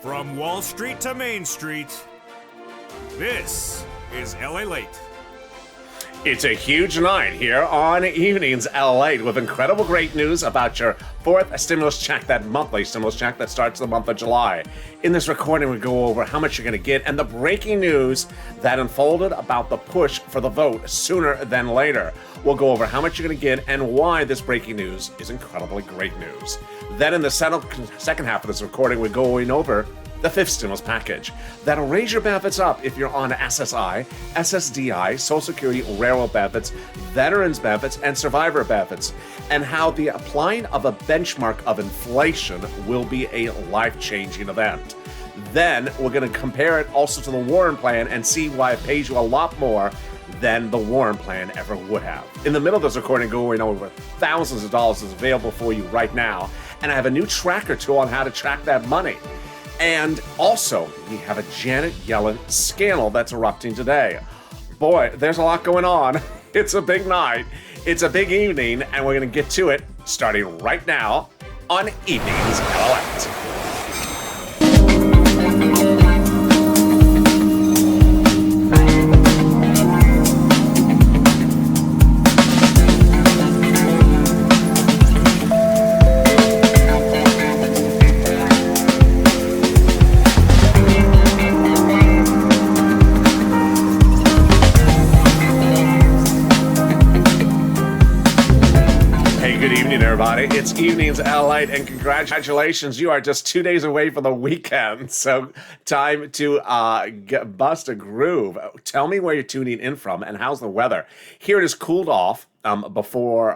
From Wall Street to Main Street, this is LALATE. It's a huge night here on Evenings LALATE with incredible great news about your fourth stimulus check, that monthly stimulus check that starts the month of July. In this recording, we go over how much you're going to get and the breaking news that unfolded about the push for the vote sooner than later. We'll go over how much you're going to get and why this breaking news is incredibly great news. Then in the second half of this recording, we're going over the fifth stimulus package that'll raise your benefits up if you're on SSI, SSDI, Social Security, railroad benefits, veterans benefits, and survivor benefits, and how the applying of a benchmark of inflation will be a life-changing event. Then we're going to compare it also to the Warren plan and see why it pays you a lot more than the Warren plan ever would have. In the middle of this recording, going over thousands of dollars is available for you right now, and I have a new tracker tool on how to track that money. And also, we have a Janet Yellen scandal that's erupting today. Boy, there's a lot going on. It's a big night. It's a big evening, and we're going to get to it starting right now on Evenings LALATE. It's Evenings LALATE, and congratulations, you are just 2 days away from the weekend, so time to bust a groove. Tell me where you're tuning in from and how's the weather. Here it is cooled off before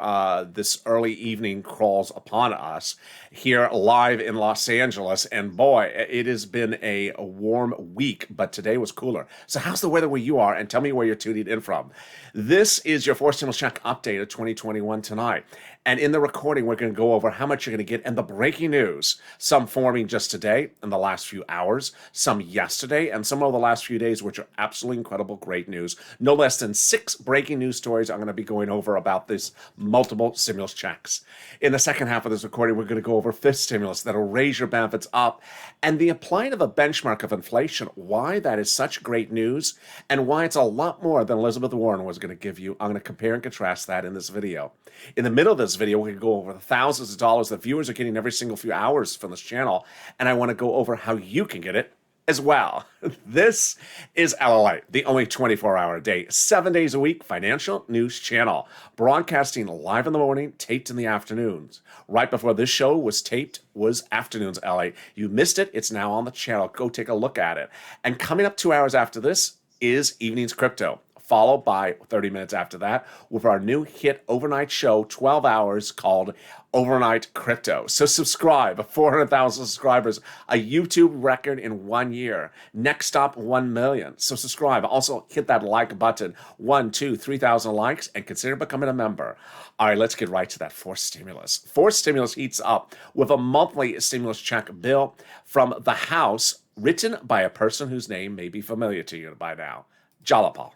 this early evening crawls upon us here live in Los Angeles, and boy, it has been a warm week, but today was cooler. So how's the weather where you are, and tell me where you're tuning in from. This is your fourth stimulus check update of 2021 tonight. And in the recording, we're going to go over how much you're going to get and the breaking news, some forming just today in the last few hours, some yesterday, and some over the last few days, which are absolutely incredible, great news. No less than 6 breaking news stories I'm going to be going over about this multiple stimulus checks. In the second half of this recording, we're going to go over fifth stimulus that'll raise your benefits up and the applying of a benchmark of inflation, why that is such great news and why it's a lot more than Elizabeth Warren was going to give you. I'm going to compare and contrast that in this video. In the middle of this video, we're going to go over the thousands of dollars that viewers are getting every single few hours from this channel, and I want to go over how you can get it as well. This is LALATE, the only 24-hour a day, 7 days a week financial news channel, broadcasting live in the morning, taped in the afternoons. Right before this show was taped was Afternoons LA. You missed it, it's now on the channel. Go take a look at it. And coming up 2 hours after this is Evenings Crypto, followed by 30 minutes after that with our new hit overnight show, 12 hours, called Overnight Crypto. So subscribe, 400,000 subscribers, a YouTube record in 1 year. Next stop, 1 million. So subscribe. Also hit that like button, 1, 2, 3,000 likes, and consider becoming a member. All right, let's get right to that fourth stimulus. Fourth stimulus heats up with a monthly stimulus check bill from the House, written by a person whose name may be familiar to you by now, Jalapal.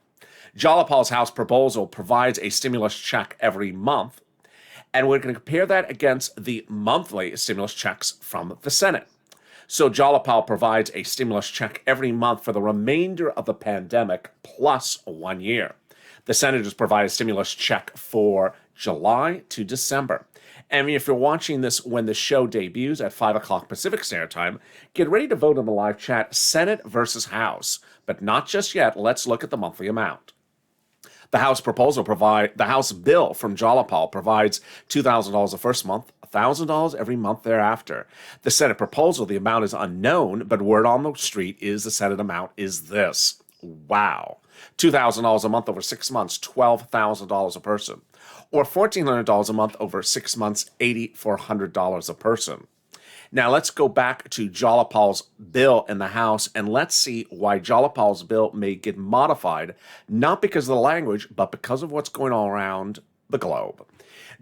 Jalapal's House proposal provides a stimulus check every month, and we're going to compare that against the monthly stimulus checks from the Senate. So Jalapal provides a stimulus check every month for the remainder of the pandemic plus 1 year. The senators provide a stimulus check for July to December. And if you're watching this when the show debuts at 5 o'clock Pacific Standard Time, get ready to vote in the live chat, Senate versus House. But not just yet. Let's look at the monthly amount. The House bill from Jalapal provides $2,000 the first month, $1,000 every month thereafter. The Senate proposal, the amount is unknown, but word on the street is the Senate amount is this. Wow. $2,000 a month over 6 months, $12,000 a person. Or $1,400 a month over 6 months, $8,400 a person. Now let's go back to Jalapal's bill in the House and let's see why Jalapal's bill may get modified, not because of the language, but because of what's going on around the globe.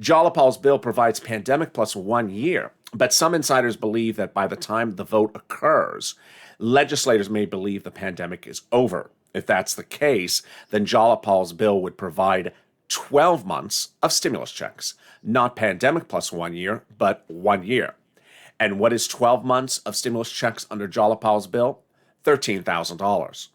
Jalapal's bill provides pandemic plus 1 year, but some insiders believe that by the time the vote occurs, legislators may believe the pandemic is over. If that's the case, then Jalapal's bill would provide 12 months of stimulus checks, not pandemic plus 1 year, but 1 year. And what is 12 months of stimulus checks under Jolapal's bill? $13,000.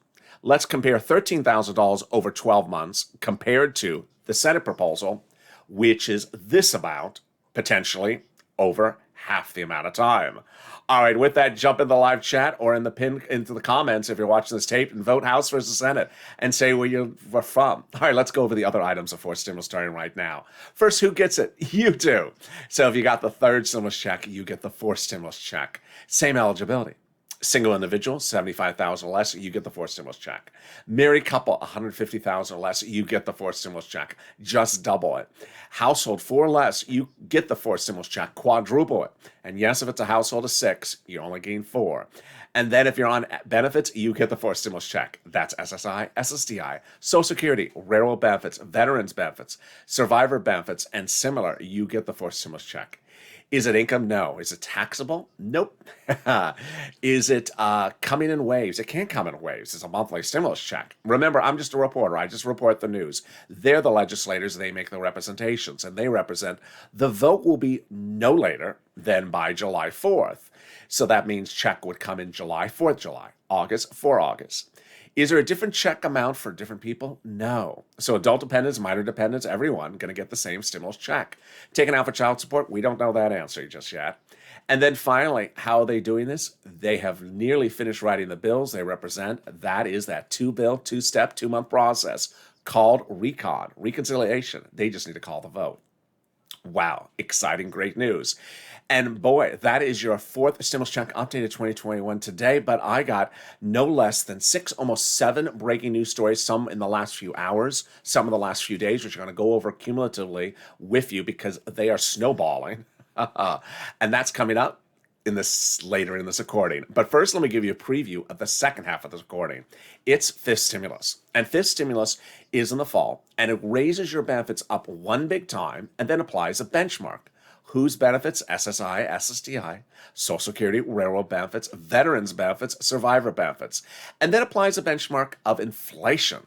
Let's compare $13,000 over 12 months compared to the Senate proposal, which is this amount, potentially over half the amount of time. All right, with that, jump in the live chat or in the pin into the comments if you're watching this tape and vote House versus Senate and say where you're from. All right, let's go over the other items of forced stimulus starting right now. First, who gets it? You do. So if you got the third stimulus check, you get the fourth stimulus check. Same eligibility. Single individual, $75,000 or less, you get the fourth stimulus check. Married couple, $150,000 or less, you get the fourth stimulus check. Just double it. Household, 4 or less, you get the fourth stimulus check. Quadruple it. And yes, if it's a household of 6, you only gain 4. And then if you're on benefits, you get the fourth stimulus check. That's SSI, SSDI, Social Security, railroad benefits, veterans benefits, survivor benefits, and similar, you get the fourth stimulus check. Is it income? No. Is it taxable? Nope. Is it coming in waves? It can't come in waves. It's a monthly stimulus check. Remember, I'm just a reporter. I just report the news. They're the legislators. They make the representations, and they represent. The vote will be no later than by July 4th. So that means check would come in July, 4th July, August, for August. Is there a different check amount for different people? No. So adult dependents, minor dependents, everyone going to get the same stimulus check. Taken out for child support? We don't know that answer just yet. And then finally, how are they doing this? They have nearly finished writing the bills they represent. That is that 2-bill, 2-step, 2-month process called reconciliation. They just need to call the vote. Wow, exciting, great news. And boy, that is your fourth stimulus check updated 2021 today. But I got no less than 6, almost 7 breaking news stories, some in the last few hours, some in the last few days, which I'm going to go over cumulatively with you because they are snowballing. And that's coming up later in this recording. But first, let me give you a preview of the second half of this recording. It's fifth stimulus. And fifth stimulus is in the fall, and it raises your benefits up one big time and then applies a benchmark. Whose benefits? SSI, SSDI, Social Security, railroad benefits, veterans benefits, survivor benefits, and then applies a benchmark of inflation.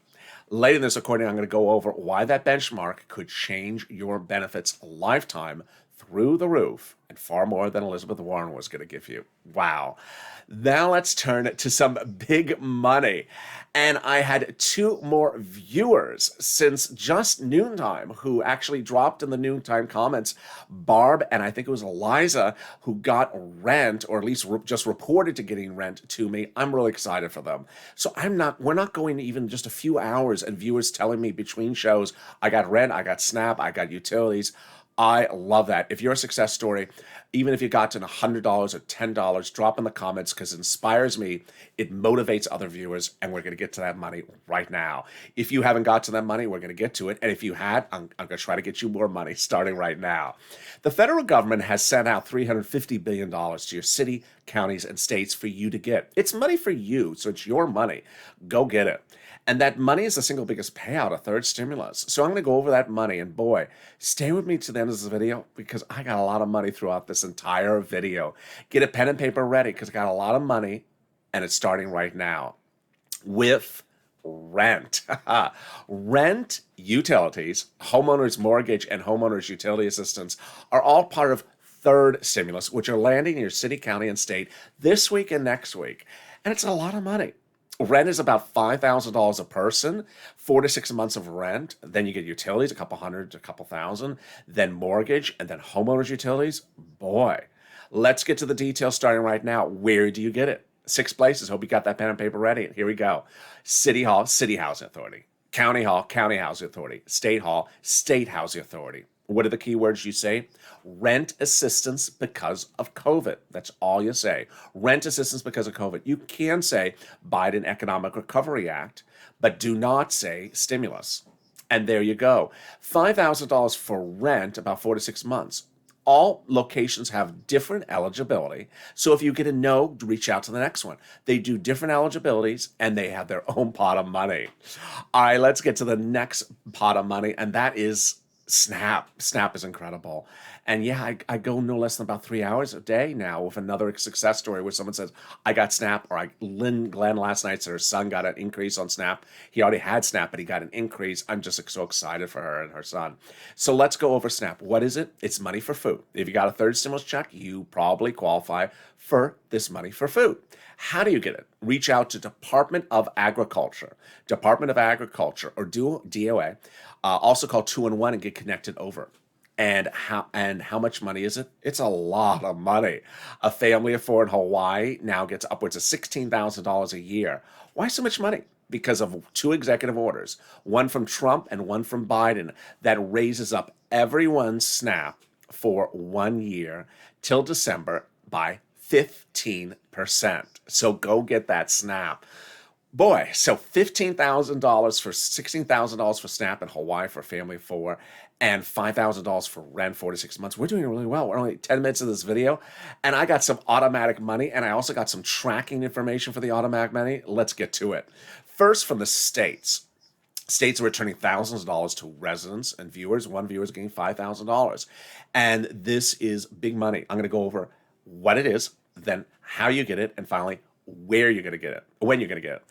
Later in this recording, I'm going to go over why that benchmark could change your benefits lifetime through the roof and far more than Elizabeth Warren was going to give you. Wow. Now let's turn to some big money. And I had 2 more viewers since just noontime who actually dropped in the noontime comments. Barb and I think it was Eliza who got rent, or at least just reported to getting rent to me. I'm really excited for them. So we're not going even just a few hours and viewers telling me between shows, I got rent, I got SNAP, I got utilities. I love that. If you're a success story, even if you got to $100 or $10, drop in the comments because it inspires me. It motivates other viewers, and we're going to get to that money right now. If you haven't got to that money, we're going to get to it. And if you had, I'm going to try to get you more money starting right now. The federal government has sent out $350 billion to your city, counties, and states for you to get. It's money for you, so it's your money. Go get it. And that money is the single biggest payout, a third stimulus. So I'm going to go over that money. And boy, stay with me to the end of this video because I got a lot of money throughout this entire video. Get a pen and paper ready because I got a lot of money and it's starting right now with rent. Rent, utilities, homeowners mortgage, and homeowners utility assistance are all part of third stimulus, which are landing in your city, county, and state this week and next week. And it's a lot of money. Rent is about $5,000 a person, 4 to 6 months of rent. Then you get utilities, a couple hundred to a couple thousand, then mortgage, and then homeowners utilities. Boy, let's get to the details starting right now. Where do you get it? 6 places. Hope you got that pen and paper ready. Here we go. City Hall, City Housing Authority. County Hall, County Housing Authority. State Hall, State Housing Authority. What are the key words you say? Rent assistance because of COVID. That's all you say. Rent assistance because of COVID. You can say Biden Economic Recovery Act, but do not say stimulus. And there you go. $5,000 for rent, about 4 to 6 months. All locations have different eligibility. So if you get a no, reach out to the next one. They do different eligibilities and they have their own pot of money. All right, let's get to the next pot of money, and that is SNAP. SNAP is incredible. And yeah, I go no less than about 3 hours a day now with another success story where someone says, I got Snap, or Lynn Glenn last night said her son got an increase on Snap. He already had Snap, but he got an increase. I'm just so excited for her and her son. So let's go over Snap. What is it? It's money for food. If you got a third stimulus check, you probably qualify for this money for food. How do you get it? Reach out to Department of Agriculture, or DOA, also call 211 and get connected over. And how much money is it? It's a lot of money. A family of four in Hawaii now gets upwards of $16,000 a year. Why so much money? Because of two executive orders, one from Trump and one from Biden, that raises up everyone's SNAP for 1 year till December by 15%. So go get that SNAP. Boy, so $15,000 for $16,000 for SNAP in Hawaii for a family of four, and $5,000 for rent 4 to 6 months. We're doing really well. We're only 10 minutes of this video, and I got some automatic money, and I also got some tracking information for the automatic money. Let's get to it. First, from the states. States are returning thousands of dollars to residents and viewers. One viewer is getting $5,000. And this is big money. I'm going to go over what it is, then how you get it, and finally, where you're going to get it, when you're going to get it.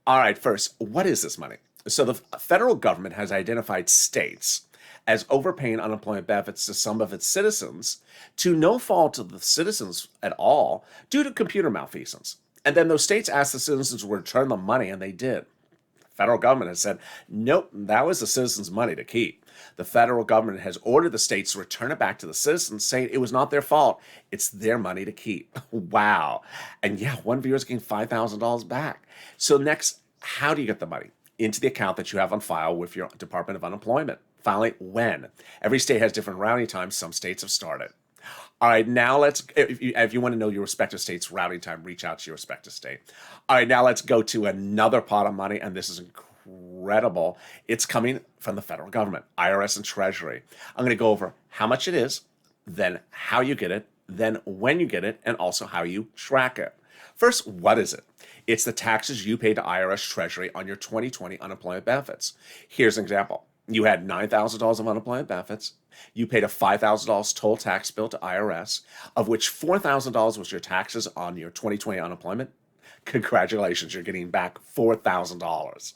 All right, first, what is this money? So the federal government has identified states as overpaying unemployment benefits to some of its citizens to no fault of the citizens at all due to computer malfeasance. And then those states asked the citizens to return the money, and they did. The federal government has said, nope, that was the citizens' money to keep. The federal government has ordered the states to return it back to the citizens, saying it was not their fault. It's their money to keep. Wow. And yeah, one viewer is getting $5,000 back. So next, how do you get the money? Into the account that you have on file with your Department of Unemployment. Finally, when? Every state has different routing times. Some states have started. All right, now if you want to know your respective state's routing time, reach out to your respective state. All right, now let's go to another pot of money, and this is incredible. It's coming from the federal government, IRS and Treasury. I'm going to go over how much it is, then how you get it, then when you get it, and also how you track it. First, what is it? It's the taxes you pay to IRS Treasury on your 2020 unemployment benefits. Here's an example. You had $9,000 of unemployment benefits. You paid a $5,000 total tax bill to IRS, of which $4,000 was your taxes on your 2020 unemployment. Congratulations, you're getting back $4,000.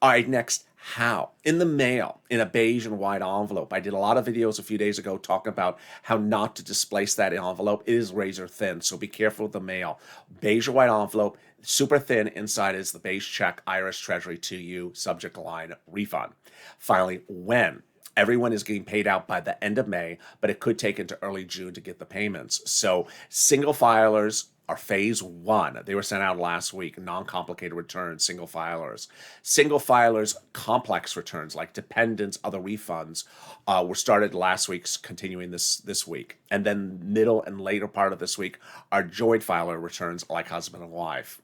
All right, next, how? In the mail, in a beige and white envelope. I did a lot of videos a few days ago talking about how not to displace that envelope. It is razor thin, so be careful with the mail. Beige or white envelope, super thin. Inside is the beige check, IRS Treasury to you, subject line, refund. Finally, when? Everyone is getting paid out by the end of May, but it could take into early June to get the payments. So single filers are phase one. They were sent out last week, non-complicated returns, single filers. Single filers, complex returns like dependents, other refunds were started last week, continuing this week. And then middle and later part of this week are joint filer returns like husband and wife.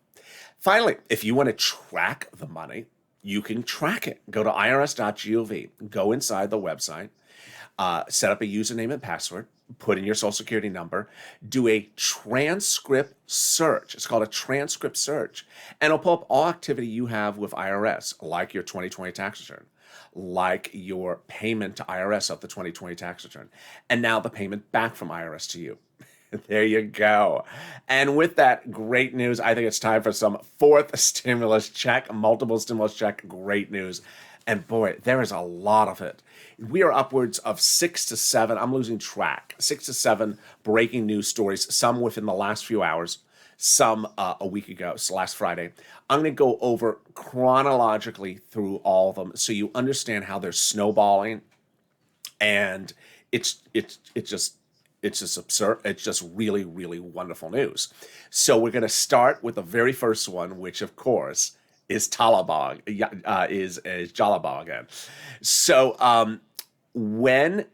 Finally, if you want to track the money, you can track it. Go to irs.gov, go inside the website, set up a username and password, put in your social security number, do a transcript search. It's called a transcript search. And it'll pull up all activity you have with IRS, like your 2020 tax return, like your payment to IRS of the 2020 tax return, and now the payment back from IRS to you. There you go. And with that great news, I think it's time for some fourth stimulus check, multiple stimulus check, great news. And boy, there is a lot of it. We are upwards of 6 to 7, I'm losing track, 6 to 7 breaking news stories, some within the last few hours, some a week ago, so last Friday. I'm going to go over chronologically through all of them so you understand how they're snowballing. And it's just absurd. It's just really, really wonderful news. So we're going to start with the very first one, which of course is Talabog, is Jalabog again. So when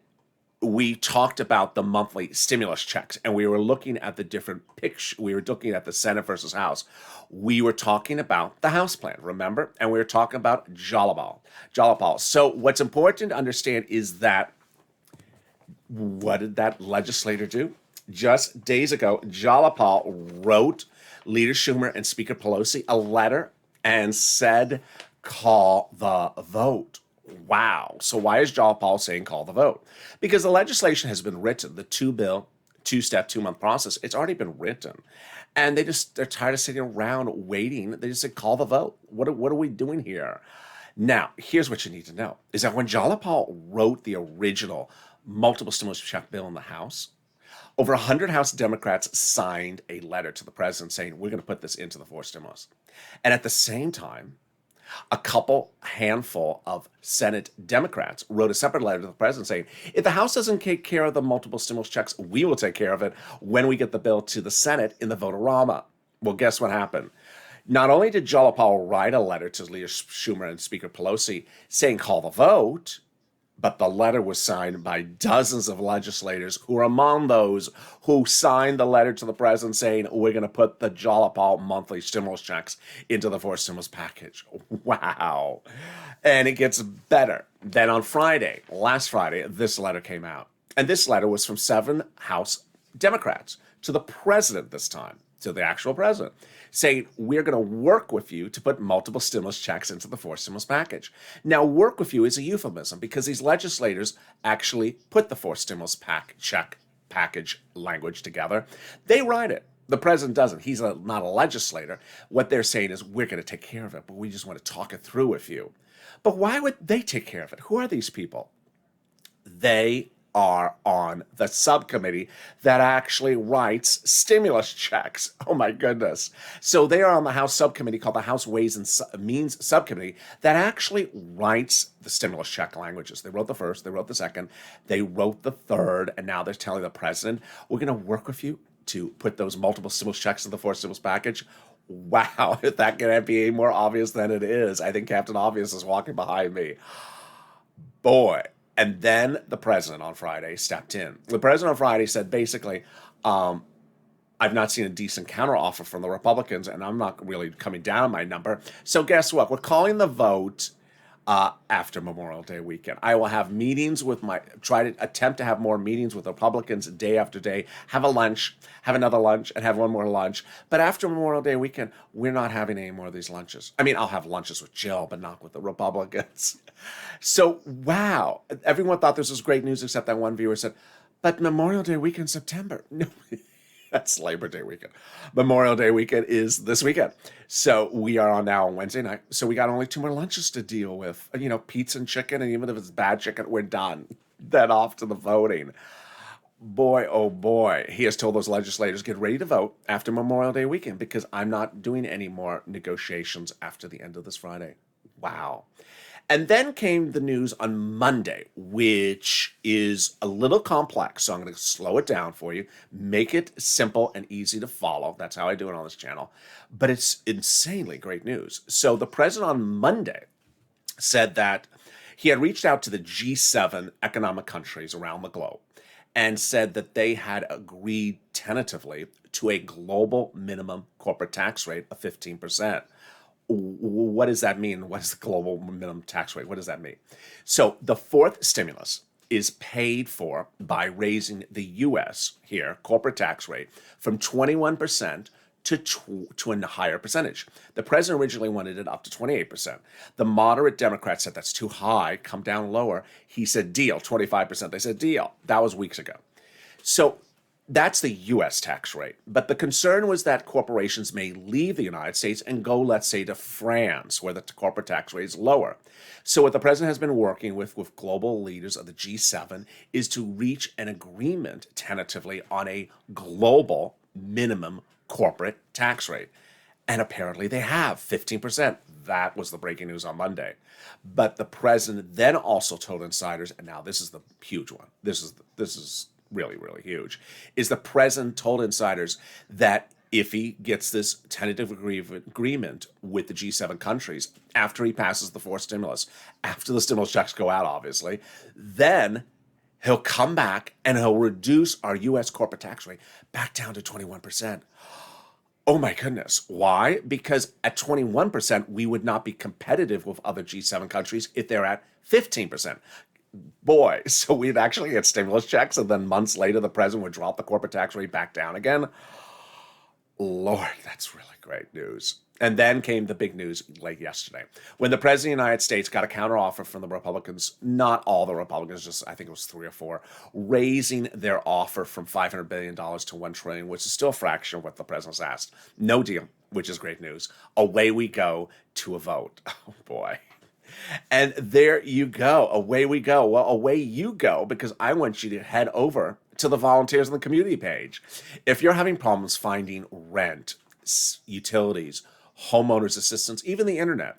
we talked about the monthly stimulus checks and we were looking at the different pictures, we were looking at the Senate versus House, we were talking about the House plan, remember? And we were talking about Jalabal. So what's important to understand is that what did that legislator do? Just days ago, Jalapal wrote Leader Schumer and Speaker Pelosi a letter and said, call the vote. Wow. So why is John Paul saying call the vote? Because the legislation has been written, the two-step, 2-month process, it's already been written. And they're tired of sitting around waiting. They just said, call the vote. What are we doing here? Now, here's what you need to know, is that when Jalapal wrote the original multiple stimulus check bill in the House, over 100 House Democrats signed a letter to the president saying, we're going to put this into the fourth stimulus. And at the same time, a handful of Senate Democrats wrote a separate letter to the president saying, if the House doesn't take care of the multiple stimulus checks, we will take care of it when we get the bill to the Senate in the vote-a-rama. Well, guess what happened? Not only did Jalapal write a letter to Leader Schumer and Speaker Pelosi saying call the vote, but the letter was signed by dozens of legislators who are among those who signed the letter to the president saying, we're going to put the Jalapal monthly stimulus checks into the fourth stimulus package. Wow. And it gets better. Then on Friday, last Friday, this letter came out. And this letter was from 7 House Democrats to the president this time, to the actual president, saying, we're going to work with you to put multiple stimulus checks into the fourth stimulus package. Now, work with you is a euphemism because these legislators actually put the fourth stimulus check package language together. They write it. The president doesn't. He's not a legislator. What they're saying is, we're going to take care of it, but we just want to talk it through with you. But why would they take care of it? Who are these people? They are on the subcommittee that actually writes stimulus checks. Oh my goodness. So they are on the House subcommittee called the House Ways and Means Subcommittee that actually writes the stimulus check languages. They wrote the first, they wrote the second, they wrote the third, and now they're telling the president, we're going to work with you to put those multiple stimulus checks in the fourth stimulus package. Wow, if that can't be any more obvious than it is. I think Captain Obvious is walking behind me. Boy. And then the president on Friday stepped in. The president on Friday said, basically, I've not seen a decent counteroffer from the Republicans, and I'm not really coming down on my number. So guess what? We're calling the vote after Memorial Day weekend. I will have meetings with try to attempt to have more meetings with Republicans day after day, have a lunch, have another lunch, and have one more lunch. But after Memorial Day weekend, we're not having any more of these lunches. I mean, I'll have lunches with Jill, but not with the Republicans. So, wow. Everyone thought this was great news, except that one viewer said, but Memorial Day weekend, September. No, that's Labor Day weekend. Memorial Day weekend is this weekend. So we are on now on Wednesday night. So we got only 2 more lunches to deal with. You know, pizza and chicken, and even if it's bad chicken, we're done. Then off to the voting. Boy, oh boy. He has told those legislators, get ready to vote after Memorial Day weekend because I'm not doing any more negotiations after the end of this Friday. Wow. And then came the news on Monday, which is a little complex. So I'm going to slow it down for you, make it simple and easy to follow. That's how I do it on this channel. But it's insanely great news. So the president on Monday said that he had reached out to the G7 economic countries around the globe and said that they had agreed tentatively to a global minimum corporate tax rate of 15%. What does that mean? What is the global minimum tax rate? What does that mean? So the fourth stimulus is paid for by raising the U.S. here corporate tax rate from 21% to a higher percentage. The president originally wanted it up to 28%. The moderate Democrats said that's too high, come down lower. He said deal, 25%. They said deal. That was weeks ago. So that's the U.S. tax rate. But the concern was that corporations may leave the United States and go, let's say, to France, where the corporate tax rate is lower. So what the president has been working with global leaders of the G7 is to reach an agreement tentatively on a global minimum corporate tax rate. And apparently they have 15%. That was the breaking news on Monday. But the president then also told insiders, and now this is the huge one. This is really, really huge, is the president told insiders that if he gets this tentative agreement with the G7 countries, after he passes the fourth stimulus, after the stimulus checks go out, obviously, then he'll come back and he'll reduce our U.S. corporate tax rate back down to 21%. Oh my goodness. Why? Because at 21%, we would not be competitive with other G7 countries if they're at 15%. Boy, so we'd actually get stimulus checks, and then months later, the president would drop the corporate tax rate back down again. Lord, that's really great news. And then came the big news late yesterday when the President of the United States got a counteroffer from the Republicans, not all the Republicans, just I think it was 3 or 4, raising their offer from $500 billion to $1 trillion, which is still a fraction of what the president's asked. No deal, which is great news. Away we go to a vote. Oh, boy. And there you go. Away we go. Well, away you go, because I want you to head over to the volunteers on the community page. If you're having problems finding rent, utilities, homeowners assistance, even the internet,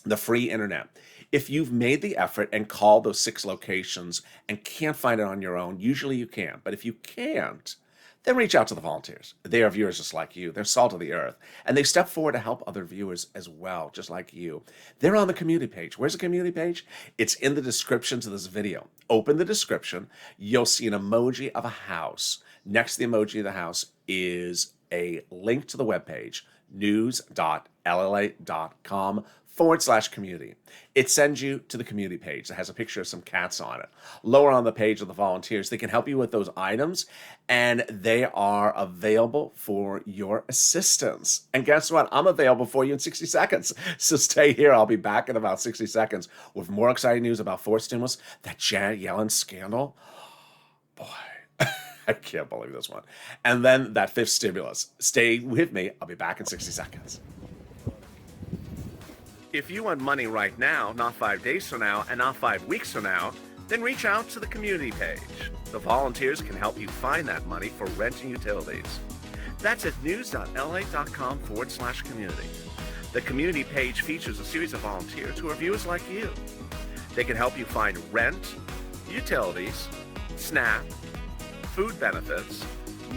the free internet. If you've made the effort and called those 6 locations and can't find it on your own, usually you can. But if you can't, then reach out to the volunteers. They are viewers just like you. They're salt of the earth. And they step forward to help other viewers as well, just like you. They're on the community page. Where's the community page? It's in the description to this video. Open the description. You'll see an emoji of a house. Next to the emoji of the house is a link to the webpage, news.lalate.com/community. It sends you to the community page that has a picture of some cats on it. Lower on the page of the volunteers, they can help you with those items, and they are available for your assistance. And guess what? I'm available for you in 60 seconds. So stay here. I'll be back in about 60 seconds with more exciting news about forced stimulus, that Janet Yellen scandal. Boy. I can't believe this one. And then that 5th stimulus. Stay with me. I'll be back in 60 seconds. If you want money right now, not 5 days from now, and not 5 weeks from now, then reach out to the community page. The volunteers can help you find that money for rent and utilities. That's at news.lalate.com/community. The community page features a series of volunteers who are viewers like you. They can help you find rent, utilities, SNAP, food benefits,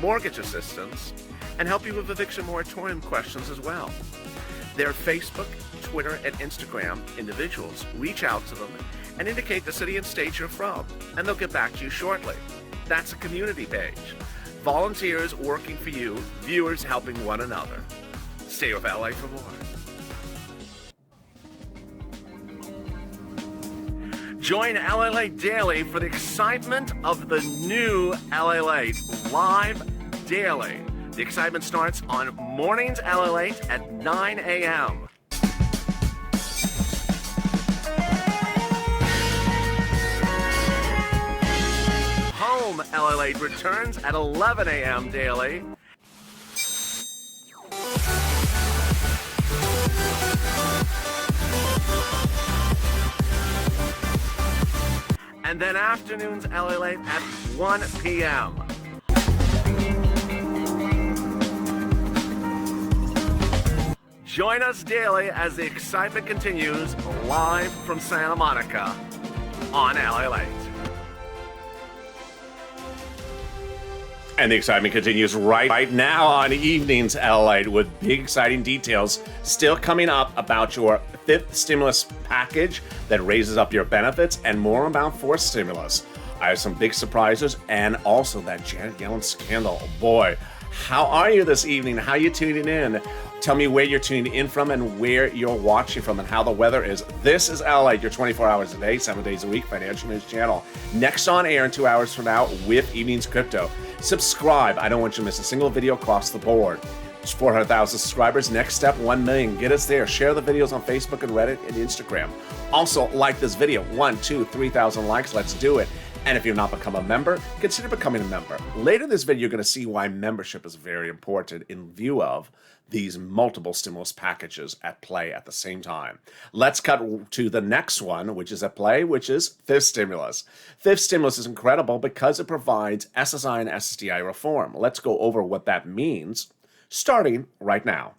mortgage assistance, and help you with eviction moratorium questions as well. Their Facebook, Twitter, and Instagram individuals reach out to them and indicate the city and state you're from, and they'll get back to you shortly. That's a community page. Volunteers working for you, viewers helping one another. Stay with LA for more. Join LALATE Daily for the excitement of the new LALATE live daily. The excitement starts on mornings LALATE at 9 a.m. Home LALATE returns at 11 a.m. daily. And then afternoons LALATE at 1 p.m. Join us daily as the excitement continues live from Santa Monica on LALATE. And the excitement continues right now on Evenings LALATE with big exciting details still coming up about your 5th stimulus package that raises up your benefits and more about 4th stimulus. I have some big surprises and also that Janet Yellen scandal. Boy, how are you this evening? How are you tuning in? Tell me where you're tuning in from and where you're watching from and how the weather is. This is LALATE, your 24 hours a day, 7 days a week financial news channel. Next on air in 2 hours from now with Evenings Crypto. Subscribe. I don't want you to miss a single video across the board. It's 400,000 subscribers. Next step, 1 million. Get us there. Share the videos on Facebook and Reddit and Instagram. Also, like this video. 1, 2, 3,000 likes. Let's do it. And if you've not become a member, consider becoming a member. Later in this video, you're going to see why membership is very important in view of these multiple stimulus packages at play at the same time. Let's cut to the next one, which is at play, which is 5th stimulus. 5th stimulus is incredible because it provides SSI and SSDI reform. Let's go over what that means, starting right now.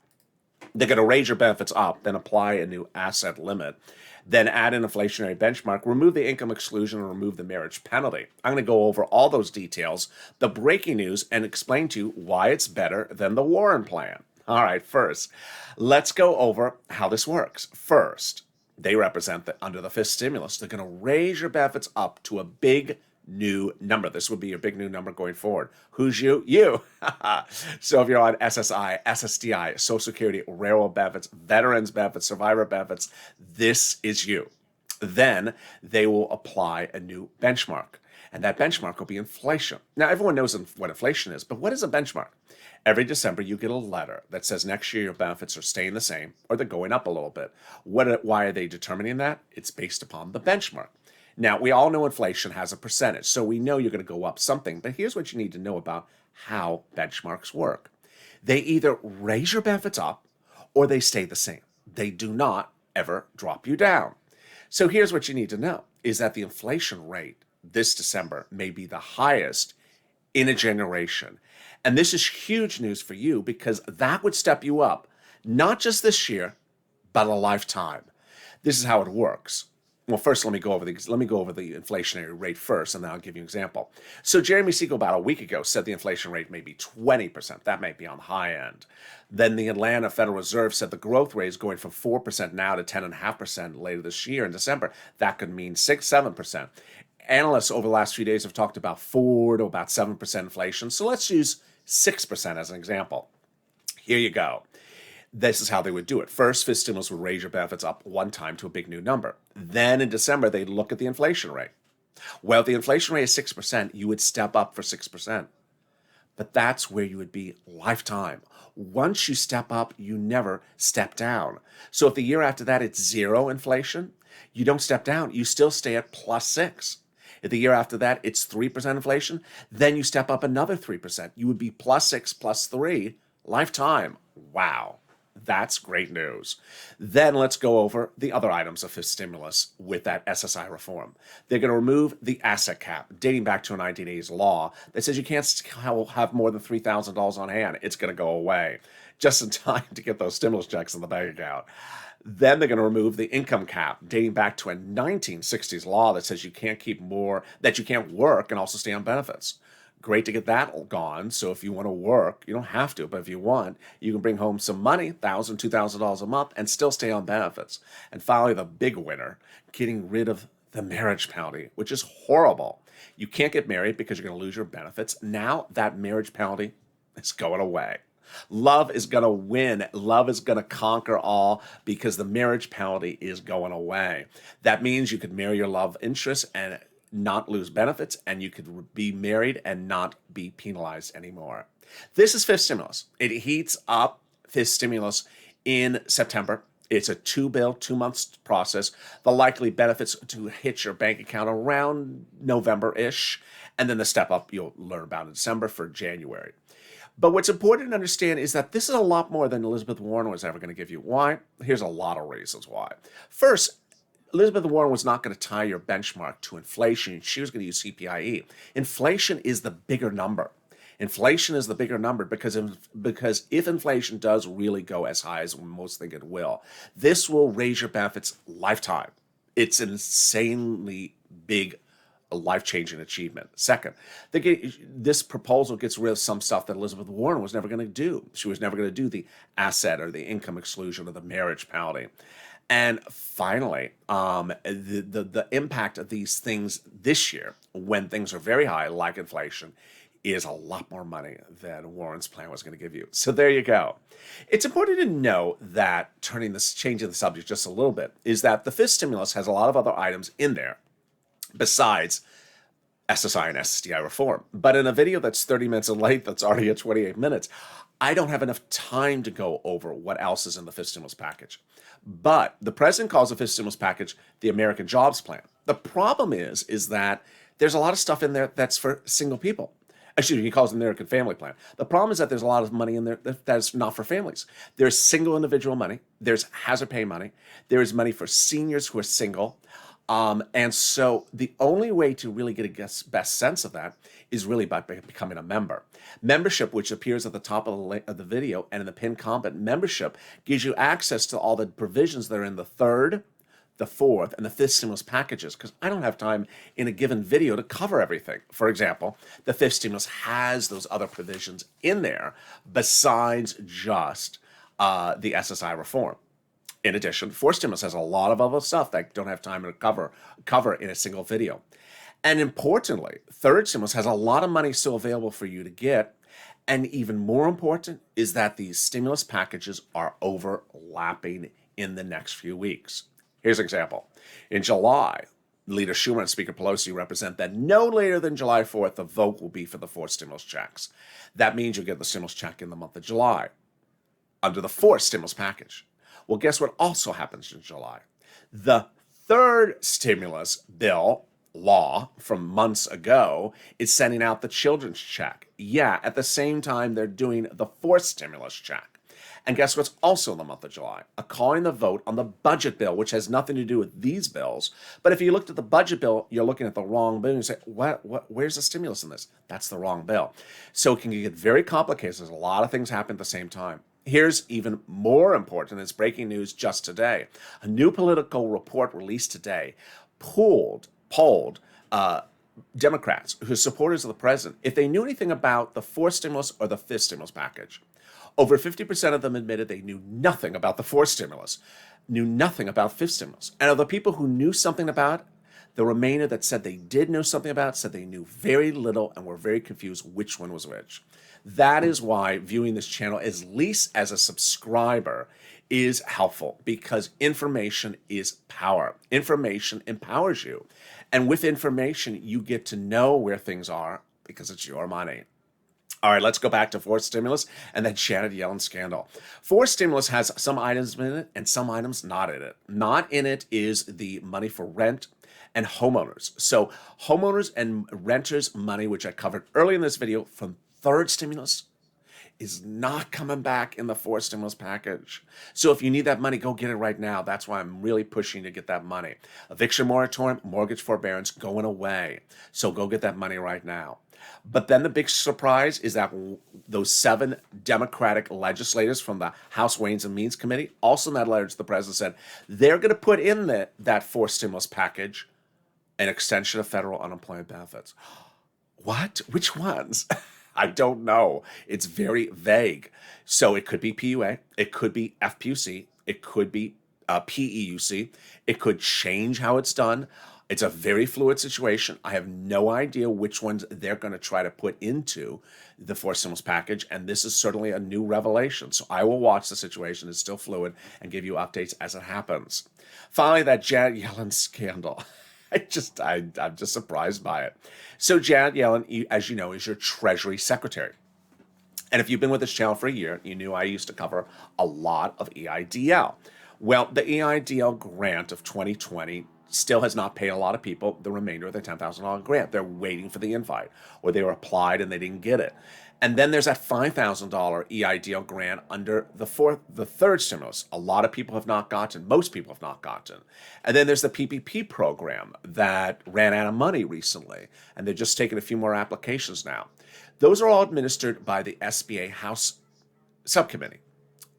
They're going to raise your benefits up, then apply a new asset limit, then add an inflationary benchmark, remove the income exclusion, and remove the marriage penalty. I'm going to go over all those details, the breaking news, and explain to you why it's better than the Warren plan. All right, first, let's go over how this works. First, they represent that under the 5th stimulus, they're going to raise your benefits up to a big new number. This would be your big new number going forward. Who's you? You. So if you're on SSI, SSDI, Social Security, railroad benefits, veterans benefits, survivor benefits, this is you. Then they will apply a new benchmark, and that benchmark will be inflation. Now, everyone knows what inflation is, but what is a benchmark? Every December, you get a letter that says next year your benefits are staying the same or they're going up a little bit. Why are they determining that? It's based upon the benchmark. Now, we all know inflation has a percentage, so we know you're going to go up something. But here's what you need to know about how benchmarks work. They either raise your benefits up or they stay the same. They do not ever drop you down. So here's what you need to know is that the inflation rate this December may be the highest in a generation. And this is huge news for you because that would step you up, not just this year, but a lifetime. This is how it works. Well, first, let me go over the inflationary rate first, and then I'll give you an example. So Jeremy Siegel about a week ago said the inflation rate may be 20%. That may be on the high end. Then the Atlanta Federal Reserve said the growth rate is going from 4% now to 10.5% later this year in December. That could mean 7%. Analysts over the last few days have talked about 4 to about 7% inflation. So let's use 6% as an example. Here you go. This is how they would do it. First, fifth stimulus would raise your benefits up one time to a big new number. Then in December, they'd look at the inflation rate. Well, if the inflation rate is 6%, you would step up for 6%. But that's where you would be lifetime. Once you step up, you never step down. So if the year after that it's 0 inflation, you don't step down. You still stay at +6. If the year after that it's 3% inflation, then you step up another 3%. You would be +6, +3, lifetime. Wow. That's great news. Then let's go over the other items of fifth stimulus with that SSI reform. They're going to remove the asset cap, dating back to a 1980s law that says you can't have more than $3,000 on hand. It's going to go away just in time to get those stimulus checks in the bank account. Then they're going to remove the income cap, dating back to a 1960s law that says you can't keep more, that you can't work and also stay on benefits. Great to get that gone. So if you want to work, you don't have to, but if you want, you can bring home some money, $1,000, $2,000 a month, and still stay on benefits. And finally, the big winner, getting rid of the marriage penalty, which is horrible. You can't get married because you're going to lose your benefits. Now that marriage penalty is going away. Love is going to win. Love is going to conquer all because the marriage penalty is going away. That means you could marry your love interest and not lose benefits, and you could be married and not be penalized anymore. This is fifth stimulus. It heats up fifth stimulus in September. It's a 2 month process. The likely benefits to hit your bank account around November-ish, and then the step up you'll learn about in December for January. But what's important to understand is that this is a lot more than Elizabeth Warren was ever going to give you. Why? Here's a lot of reasons why. First, Elizabeth Warren was not going to tie your benchmark to inflation. She was going to use CPIE. Inflation is the bigger number. Inflation is the bigger number because if inflation does really go as high as most think it will, this will raise your benefits lifetime. It's an insanely big life-changing achievement. Second, this proposal gets rid of some stuff that Elizabeth Warren was never going to do. She was never going to do the asset or the income exclusion or the marriage penalty. And finally, the impact of these things this year, when things are very high, like inflation, is a lot more money than Warren's plan was going to give you. So there you go. It's important to know that changing the subject just a little bit, is that the fifth stimulus has a lot of other items in there besides SSI and SSDI reform. But in a video that's 30 minutes in length, that's already at 28 minutes, I don't have enough time to go over what else is in the fifth stimulus package. But the president calls the fifth stimulus package the American Jobs Plan. The problem is that there's a lot of stuff in there that's for single people. Excuse me, he calls it the American Family Plan. The problem is that there's a lot of money in there that's not for families. There's single individual money. There's hazard pay money. There's money for seniors who are single. And so the only way to really get a best sense of that is really by becoming a member. Membership, which appears at the top of the video and in the pinned comment, membership gives you access to all the provisions that are in the third, the fourth, and the fifth stimulus packages, because I don't have time in a given video to cover everything. For example, the fifth stimulus has those other provisions in there besides just the SSI reform. In addition, fourth stimulus has a lot of other stuff that I don't have time to cover in a single video. And importantly, third stimulus has a lot of money still available for you to get. And even more important is that these stimulus packages are overlapping in the next few weeks. Here's an example. In July, Leader Schumer and Speaker Pelosi represent that no later than July 4th, the vote will be for the 4 stimulus checks. That means you'll get the stimulus check in the month of July under the 4th stimulus package. Well, guess what also happens in July? The 3rd stimulus bill law from months ago is sending out the children's check. Yeah, at the same time, they're doing the 4th stimulus check. And guess what's also in the month of July? Calling the vote on the budget bill, which has nothing to do with these bills. But if you looked at the budget bill, you're looking at the wrong bill and you say, where's the stimulus in this? That's the wrong bill. So it can get very complicated. There's a lot of things happen at the same time. Here's even more important. It's breaking news just today. A new political report released today polled Democrats who are supporters of the president if they knew anything about the 4th stimulus or the 5th stimulus package. Over 50% of them admitted they knew nothing about the 4th stimulus, knew nothing about 5th stimulus. And of the people who knew something about it, the remainder that said they did know something about it said they knew very little and were very confused which one was which. That is why viewing this channel, at least as a subscriber, is helpful, because information is power. Information empowers you. And with information, you get to know where things are because it's your money. All right, let's go back to 4th stimulus and then Janet Yellen scandal. 4th stimulus has some items in it and some items not in it. Not in it is the money for rent and homeowners. So homeowners and renters money, which I covered early in this video from 3rd stimulus, is not coming back in the 4th stimulus package. So if you need that money, go get it right now. That's why I'm really pushing to get that money. Eviction moratorium, mortgage forbearance going away. So go get that money right now. But then the big surprise is that those 7 Democratic legislators from the House Ways and Means Committee also sent a letter to the president, said they're going to put in that 4th stimulus package an extension of federal unemployment benefits. What? Which ones? I don't know. It's very vague. So it could be PUA, it could be FPUC, it could be PEUC, it could change how it's done. It's a very fluid situation. I have no idea which ones they're going to try to put into the 4th stimulus package, and this is certainly a new revelation. So I will watch the situation. It's still fluid and give you updates as it happens. Finally, that Janet Yellen scandal. I'm just surprised by it. So Janet Yellen, as you know, is your Treasury Secretary. And if you've been with this channel for a year, you knew I used to cover a lot of EIDL. Well, the EIDL grant of 2020 still has not paid a lot of people the remainder of their $10,000 grant. They're waiting for the invite, or they were applied and they didn't get it. And then there's that $5,000 EIDL grant under the 3rd stimulus. A lot of people have not gotten, most people have not gotten. And then there's the PPP program that ran out of money recently, and they're just taking a few more applications now. Those are all administered by the SBA House Subcommittee.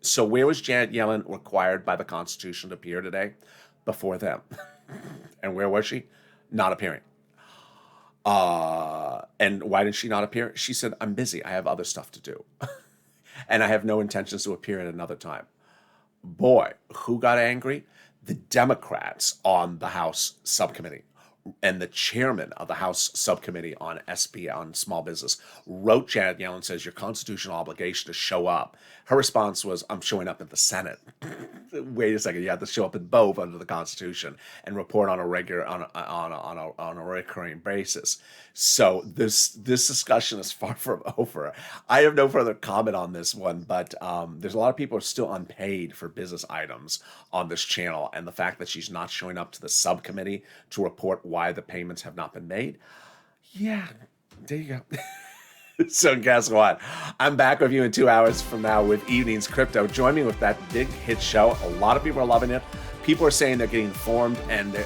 So where was Janet Yellen required by the Constitution to appear today? Before them. And where was she? Not appearing. And why did she not appear? She said, I'm busy. I have other stuff to do. And I have no intentions to appear at another time. Boy, who got angry? The Democrats on the House Subcommittee and the chairman of the House Subcommittee on SB, on small business, wrote Janet Yellen and says, your constitutional obligation to show up. Her response was, I'm showing up at the Senate. Wait a second, you have to show up in both under the Constitution and report on a regular, on a recurring basis. So this discussion is far from over. I have no further comment on this one, but there's a lot of people who are still unpaid for business items on this channel, and the fact that she's not showing up to the subcommittee to report why the payments have not been made, yeah, there you go. So guess what? I'm back with you in 2 hours from now with Evenings Crypto. Join me with that big hit show. A lot of people are loving it. People are saying they're getting informed, and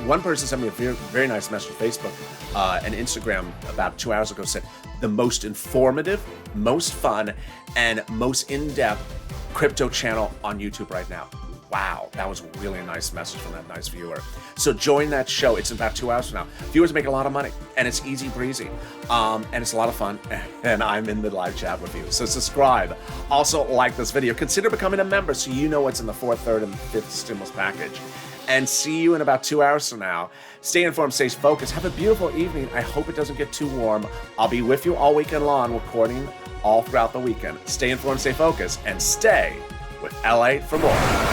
one person sent me a very, very nice message on Facebook and Instagram about 2 hours ago, said the most informative, most fun, and most in-depth crypto channel on YouTube right now. Wow, that was really a nice message from that nice viewer. So join that show. It's in about 2 hours from now. Viewers make a lot of money, and it's easy breezy, and it's a lot of fun, and I'm in the live chat with you. So subscribe. Also, like this video. Consider becoming a member so you know what's in the 4th, 3rd, and 5th stimulus package. And see you in about 2 hours from now. Stay informed, stay focused. Have a beautiful evening. I hope it doesn't get too warm. I'll be with you all weekend long, recording all throughout the weekend. Stay informed, stay focused, and stay with LALATE for more.